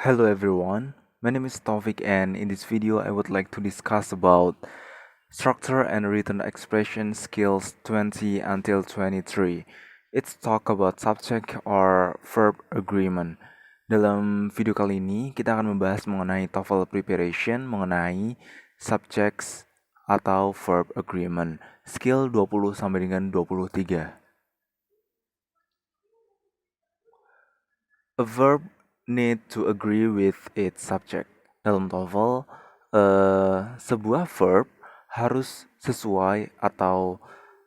Hello everyone, my name is Taufik and in this video I would like to discuss about structure and written expression skills 20 until 23. It's talk about subject or verb agreement. Dalam video kali ini kita akan membahas mengenai TOEFL preparation mengenai subjects atau verb agreement skill 20 sampai dengan 23. A verb need to agree with its subject. Dalam TOEFL, sebuah verb harus sesuai atau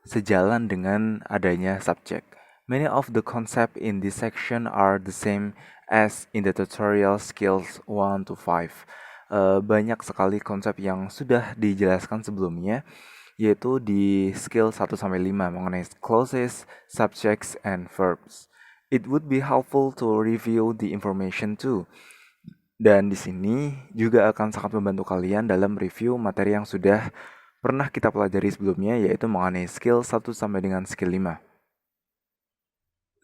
sejalan dengan adanya subjek. Many of the concepts in this section are the same as in the tutorial skills 1 to 5. Banyak sekali konsep yang sudah dijelaskan sebelumnya, yaitu di skill 1 sampai 5 mengenai clauses, subjects, and verbs. It would be helpful to review the information too. Dan di sini juga akan sangat membantu kalian dalam review materi yang sudah pernah kita pelajari sebelumnya, yaitu mengenai skill 1 sampai dengan skill 5.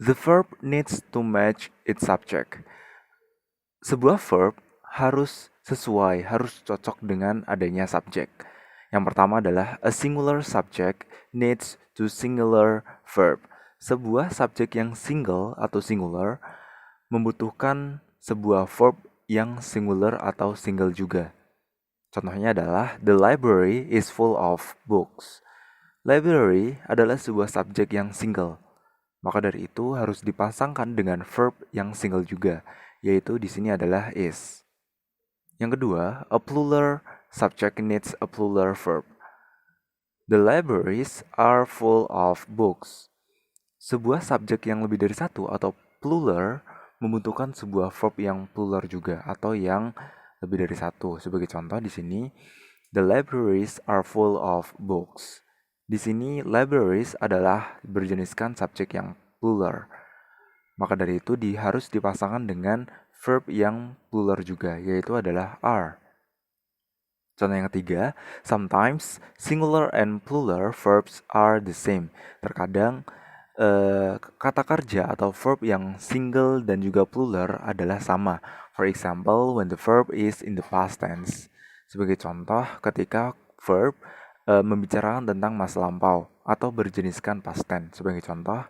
The verb needs to match its subject. Sebuah verb harus sesuai, harus cocok dengan adanya subjek. Yang pertama adalah a singular subject needs to singular verb. Sebuah subjek yang single atau singular membutuhkan sebuah verb yang singular atau single juga. Contohnya adalah the library is full of books. Library adalah sebuah subjek yang single. Maka dari itu harus dipasangkan dengan verb yang single juga, yaitu di sini adalah is. Yang kedua, a plural subject needs a plural verb. The libraries are full of books. Sebuah subjek yang lebih dari satu atau plural membutuhkan sebuah verb yang plural juga atau yang lebih dari satu. Sebagai contoh di sini, the libraries are full of books. Di sini libraries adalah berjeniskan subjek yang plural. Maka dari itu harus dipasangkan dengan verb yang plural juga, yaitu adalah are. Contoh yang ketiga, sometimes singular and plural verbs are the same. Terkadang kata kerja atau verb yang single dan juga plural adalah sama. For example, when the verb is in the past tense. Sebagai contoh, ketika verb membicarakan tentang masa lampau atau berjeniskan past tense. Sebagai contoh,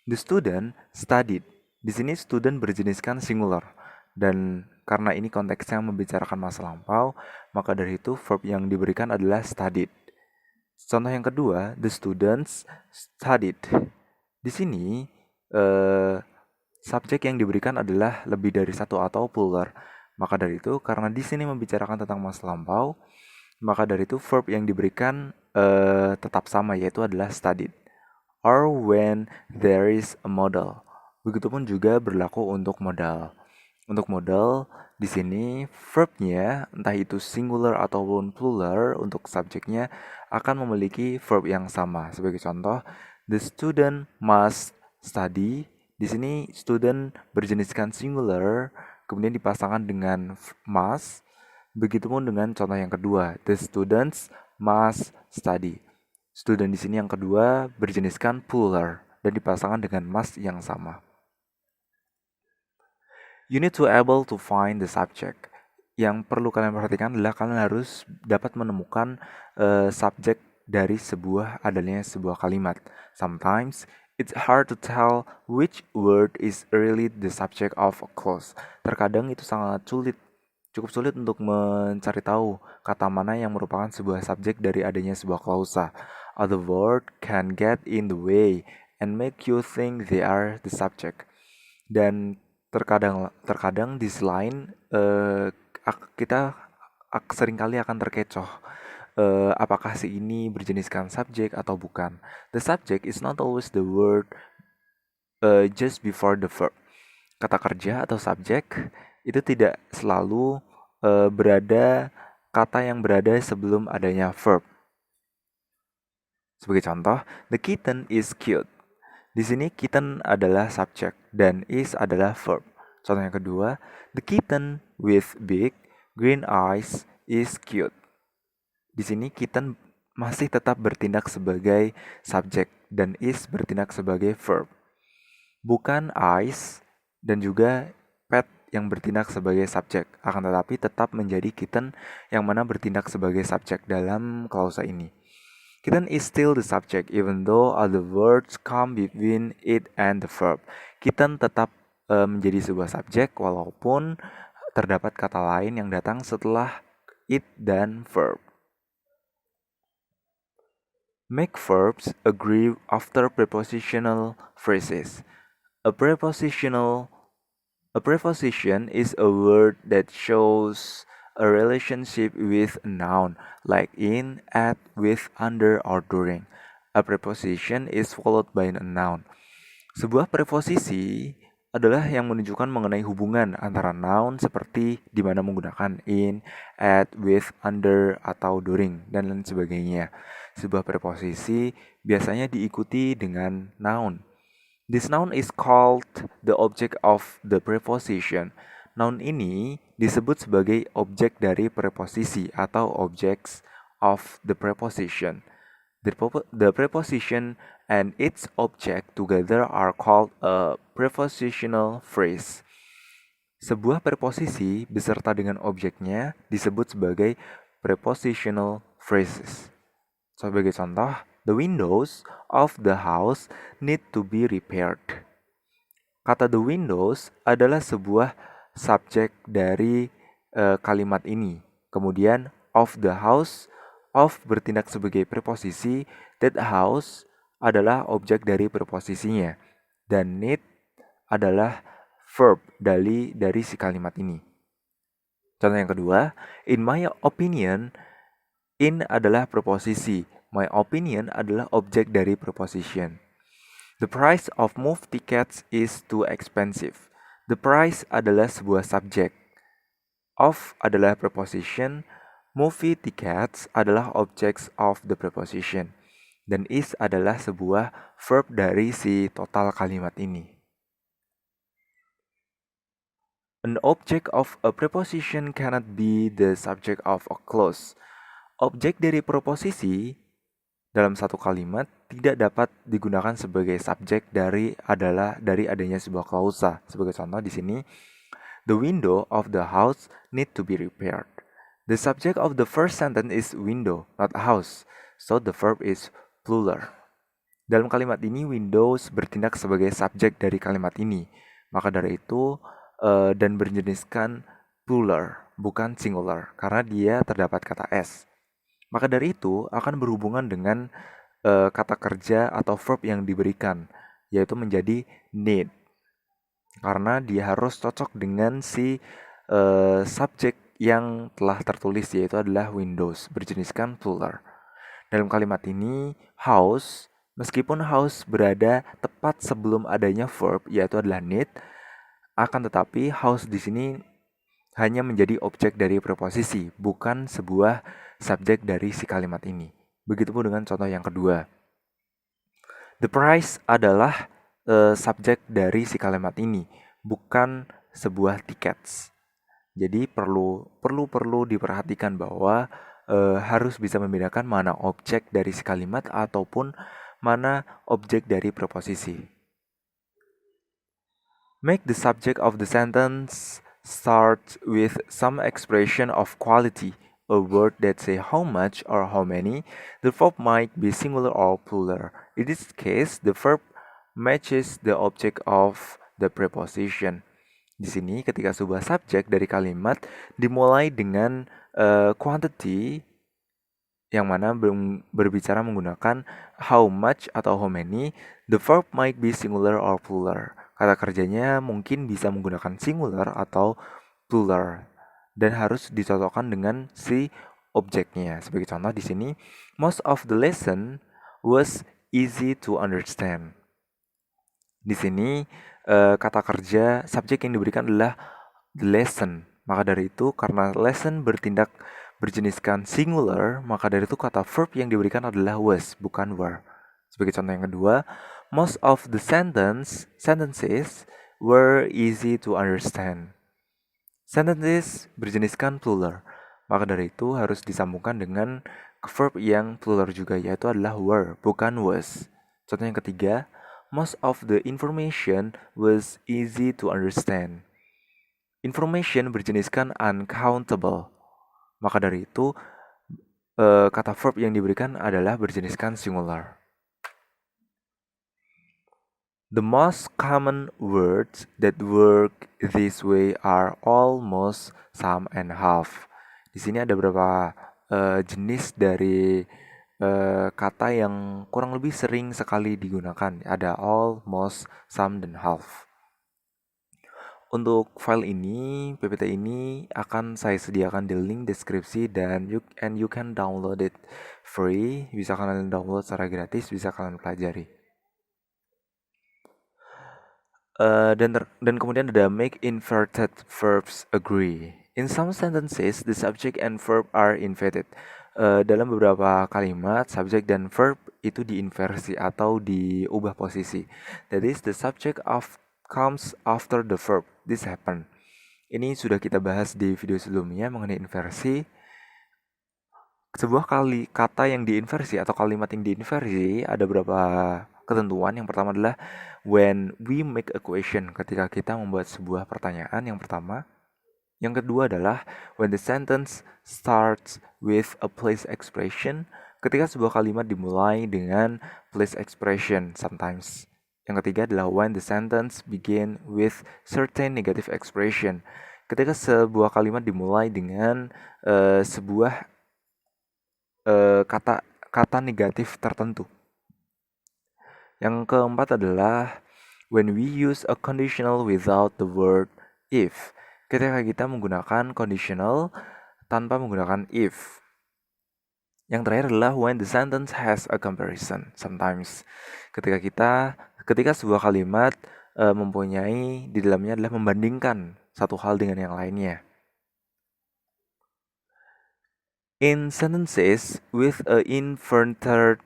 the student studied. Di sini student berjeniskan singular. Dan karena ini konteksnya membicarakan masa lampau, maka dari itu verb yang diberikan adalah studied. Contoh yang kedua, the students studied. Di sini, subjek yang diberikan adalah lebih dari satu atau plural. Maka dari itu, karena di sini membicarakan tentang masa lampau, maka dari itu verb yang diberikan tetap sama, yaitu adalah studied. Or when there is a model. Begitupun juga berlaku untuk modal. Untuk modal, di sini verbnya, entah itu singular ataupun plural, untuk subjeknya akan memiliki verb yang sama. Sebagai contoh, the student must study. Di sini student berjeniskan singular, kemudian dipasangkan dengan must. Begitupun dengan contoh yang kedua, the students must study. Student di sini yang kedua berjeniskan plural dan dipasangkan dengan must yang sama. You need to able to find the subject. Yang perlu kalian perhatikan adalah kalian harus dapat menemukan subjek dari adanya sebuah kalimat. Sometimes it's hard to tell which word is really the subject of a clause. Terkadang itu sangat cukup sulit untuk mencari tahu kata mana yang merupakan sebuah subjek dari adanya sebuah klausa. Other word can get in the way and make you think they are the subject. Dan terkadang di selain kita seringkali akan terkecoh apakah si ini berjeniskan subjek atau bukan. The subject is not always the word just before the verb. Kata kerja atau subjek itu tidak selalu berada kata yang berada sebelum adanya verb. Sebagai contoh, the kitten is cute. Di sini kitten adalah subjek dan is adalah verb. Contoh yang kedua, the kitten with big green eyes is cute. Di sini kitten masih tetap bertindak sebagai subjek dan is bertindak sebagai verb. Bukan eyes dan juga pet yang bertindak sebagai subjek, akan tetapi tetap menjadi kitten yang mana bertindak sebagai subjek dalam klausa ini. Kitten is still the subject even though other words come between it and the verb. Kitten tetap menjadi sebuah subjek walaupun terdapat kata lain yang datang setelah it dan verb. Make verbs agree after prepositional phrases. A preposition is a word that shows a relationship with a noun, like in, at, with, under, or during. A preposition is followed by a noun. Sebuah preposisi adalah yang menunjukkan mengenai hubungan antara noun seperti di mana menggunakan in, at, with, under, atau during, dan lain sebagainya. Sebuah preposisi biasanya diikuti dengan noun. This noun is called the object of the preposition. Noun ini disebut sebagai objek dari preposisi atau objects of the preposition. The preposition and its object together are called a prepositional phrase. Sebuah preposisi beserta dengan objeknya disebut sebagai prepositional phrases. Sebagai contoh, the windows of the house need to be repaired. Kata the windows adalah sebuah subjek dari kalimat ini. Kemudian of the house, of bertindak sebagai preposisi, that house adalah objek dari preposisinya. Dan need adalah verb dari si kalimat ini. Contoh yang kedua, in my opinion, in adalah preposisi. My opinion adalah objek dari preposition. The price of movie tickets is too expensive. The price adalah sebuah subjek. Of adalah preposition. Movie tickets adalah objects of the preposition. Dan is adalah sebuah verb dari si total kalimat ini. An object of a preposition cannot be the subject of a clause. Objek dari preposisi dalam satu kalimat tidak dapat digunakan sebagai subjek dari adanya sebuah klausa. Sebagai contoh di sini, the window of the house need to be repaired. The subject of the first sentence is window, not house. So the verb is plural. Dalam kalimat ini, windows bertindak sebagai subjek dari kalimat ini. Maka dari itu, dan berjeniskan plural, bukan singular, karena dia terdapat kata s. Maka dari itu akan berhubungan dengan kata kerja atau verb yang diberikan, yaitu menjadi need. Karena dia harus cocok dengan si subjek yang telah tertulis, yaitu adalah windows, berjeniskan plural. Dalam kalimat ini, house, meskipun house berada tepat sebelum adanya verb, yaitu adalah need, akan tetapi house di sini hanya menjadi objek dari preposisi, bukan sebuah subjek dari si kalimat ini. Begitupun dengan contoh yang kedua. The price adalah subjek dari si kalimat ini, bukan sebuah tickets. Jadi perlu diperhatikan bahwa harus bisa membedakan mana objek dari si kalimat ataupun mana objek dari preposisi. Make the subject of the sentence start with some expression of quality. A word that say how much or how many. The verb might be singular or plural. In this case, the verb matches the object of the preposition. Di sini ketika sebuah subjek dari kalimat dimulai dengan quantity yang mana berbicara menggunakan how much atau how many, the verb might be singular or plural. Kata kerjanya mungkin bisa menggunakan singular atau plural dan harus dicocokkan dengan si objeknya. Sebagai contoh di sini, most of the lesson was easy to understand. Di sini kata kerja subjek yang diberikan adalah the lesson. Maka dari itu karena lesson berjeniskan singular, maka dari itu kata verb yang diberikan adalah was, bukan were. Sebagai contoh yang kedua, most of the sentences were easy to understand. Sentences berjeniskan plural, maka dari itu harus disambungkan dengan verb yang plural juga, yaitu adalah were, bukan was. Contoh yang ketiga, most of the information was easy to understand. Information berjeniskan uncountable. Maka dari itu, kata verb yang diberikan adalah berjeniskan singular. The most common words that work this way are almost, some, and half. Di sini ada beberapa jenis dari kata yang kurang lebih sering sekali digunakan. Ada all, most, some, dan half. Untuk file ini, PPT ini akan saya sediakan di link deskripsi dan you can download it free. Bisa kalian download secara gratis, bisa kalian pelajari. Dan kemudian ada make inverted verbs agree. In some sentences, the subject and verb are inverted. Dalam beberapa kalimat, subjek dan verb itu diinversi atau diubah posisi. That is, the subject comes after the verb. This happen. Ini sudah kita bahas di video sebelumnya mengenai inversi. Sebuah kata yang diinversi atau kalimat yang diinversi ada beberapa ketentuan. Yang pertama adalah when we make a question, ketika kita membuat sebuah pertanyaan, yang pertama. Yang kedua adalah when the sentence starts with a place expression, ketika sebuah kalimat dimulai dengan place expression sometimes. Yang ketiga adalah when the sentence begin with certain negative expression, ketika sebuah kalimat dimulai dengan sebuah kata negatif tertentu. Yang keempat adalah when we use a conditional without the word if, ketika kita menggunakan conditional tanpa menggunakan if. Yang terakhir adalah when the sentence has a comparison sometimes, ketika sebuah kalimat mempunyai di dalamnya adalah membandingkan satu hal dengan yang lainnya. In sentences with a inverted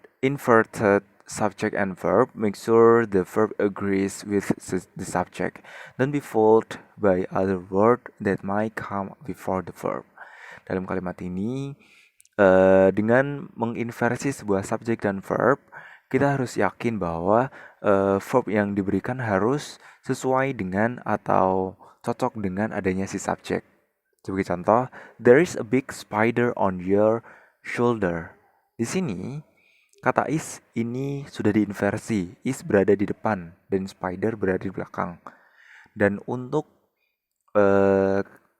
subject and verb, make sure the verb agrees with the subject. Don't be fooled by other word that might come before the verb. Dalam kalimat ini, dengan menginversi sebuah subjek dan verb, kita harus yakin bahwa verb yang diberikan harus sesuai dengan atau cocok dengan adanya si subjek. Sebagai contoh, there is a big spider on your shoulder. Di sini, kata is ini sudah diinversi. Is berada di depan dan spider berada di belakang. Dan untuk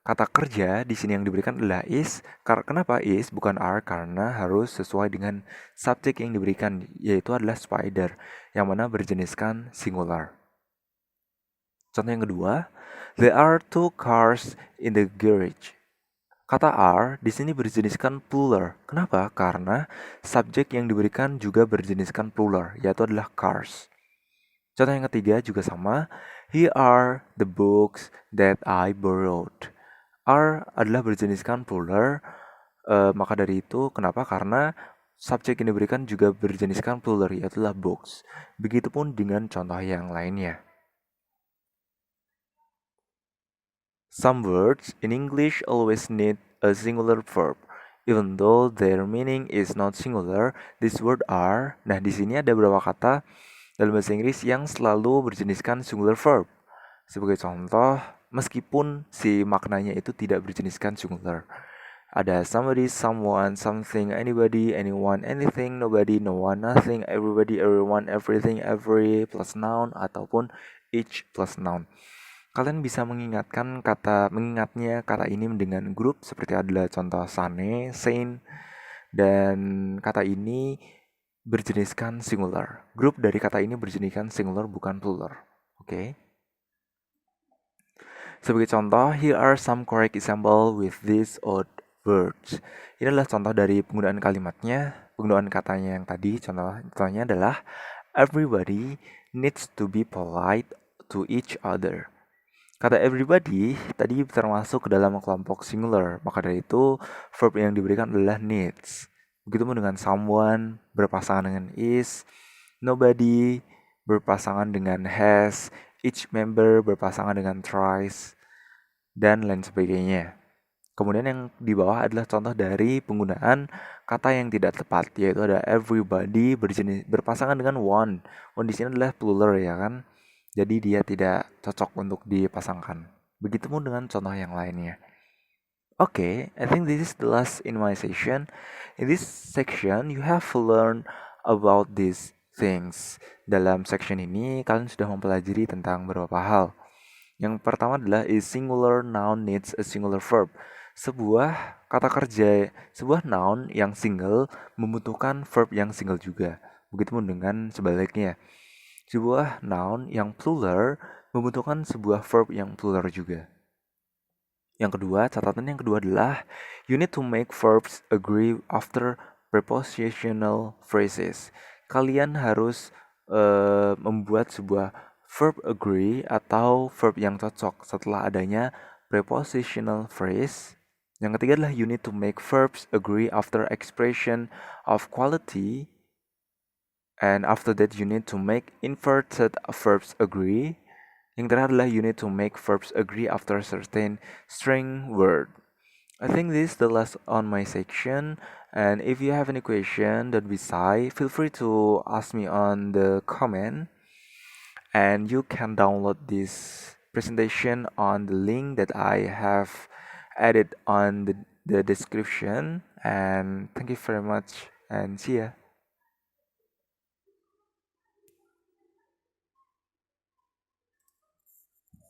kata kerja di sini yang diberikan adalah is. Kenapa is bukan are? Karena harus sesuai dengan subjek yang diberikan, yaitu adalah spider, yang mana berjeniskan singular. Contoh yang kedua, there are 2 cars in the garage. Kata are di sini berjeniskan plural. Kenapa? Karena subjek yang diberikan juga berjeniskan plural, yaitu adalah cars. Contoh yang ketiga juga sama. Here are the books that I borrowed. Are adalah berjeniskan plural. Maka dari itu, kenapa? Karena subjek yang diberikan juga berjeniskan plural, yaitu adalah books. Begitupun dengan contoh yang lainnya. Some words in English always need a singular verb. Even though their meaning is not singular, these words are. Nah, di sini ada beberapa kata dalam bahasa Inggris yang selalu berjeniskan singular verb. Sebagai contoh, meskipun si maknanya itu tidak berjeniskan singular. Ada somebody, someone, something, anybody, anyone, anything, nobody, no one, nothing, everybody, everyone, everything, every plus noun, ataupun each plus noun. Kalian bisa mengingatnya kata ini dengan grup seperti adalah contoh sane, sein, dan kata ini berjeniskan singular. Grup dari kata ini berjeniskan singular bukan plural. Oke. Sebagai contoh, here are some correct example with these odd words. Ini adalah contoh dari penggunaan kalimatnya, penggunaan katanya yang tadi. Contohnya adalah everybody needs to be polite to each other. Kata everybody tadi termasuk ke dalam kelompok singular, maka dari itu verb yang diberikan adalah needs. Begitupun dengan someone berpasangan dengan is, nobody berpasangan dengan has, each member berpasangan dengan tries, dan lain sebagainya. Kemudian yang di bawah adalah contoh dari penggunaan kata yang tidak tepat, yaitu ada everybody berpasangan dengan one. One di sini adalah plural, ya kan? Jadi dia tidak cocok untuk dipasangkan. Begitupun dengan contoh yang lainnya. Okay, I think this is the last in my section. In this section, you have learned about these things. Dalam section ini, kalian sudah mempelajari tentang beberapa hal. Yang pertama adalah a singular noun needs a singular verb. Sebuah kata kerja, sebuah noun yang single membutuhkan verb yang single juga. Begitupun dengan sebaliknya. Sebuah noun yang plural membutuhkan sebuah verb yang plural juga. Yang kedua, catatan yang kedua adalah you need to make verbs agree after prepositional phrases. Kalian harus membuat sebuah verb agree atau verb yang cocok setelah adanya prepositional phrase. Yang ketiga adalah you need to make verbs agree after expression of quality. And after that you need to make inverted verbs agree. Yang terakhir adalah you need to make verbs agree after a certain string word. I think this is the last on my section. And if you have any question, don't be shy. Feel free to ask me on the comment. And you can download this presentation on the link that I have added on the description. And thank you very much and see ya.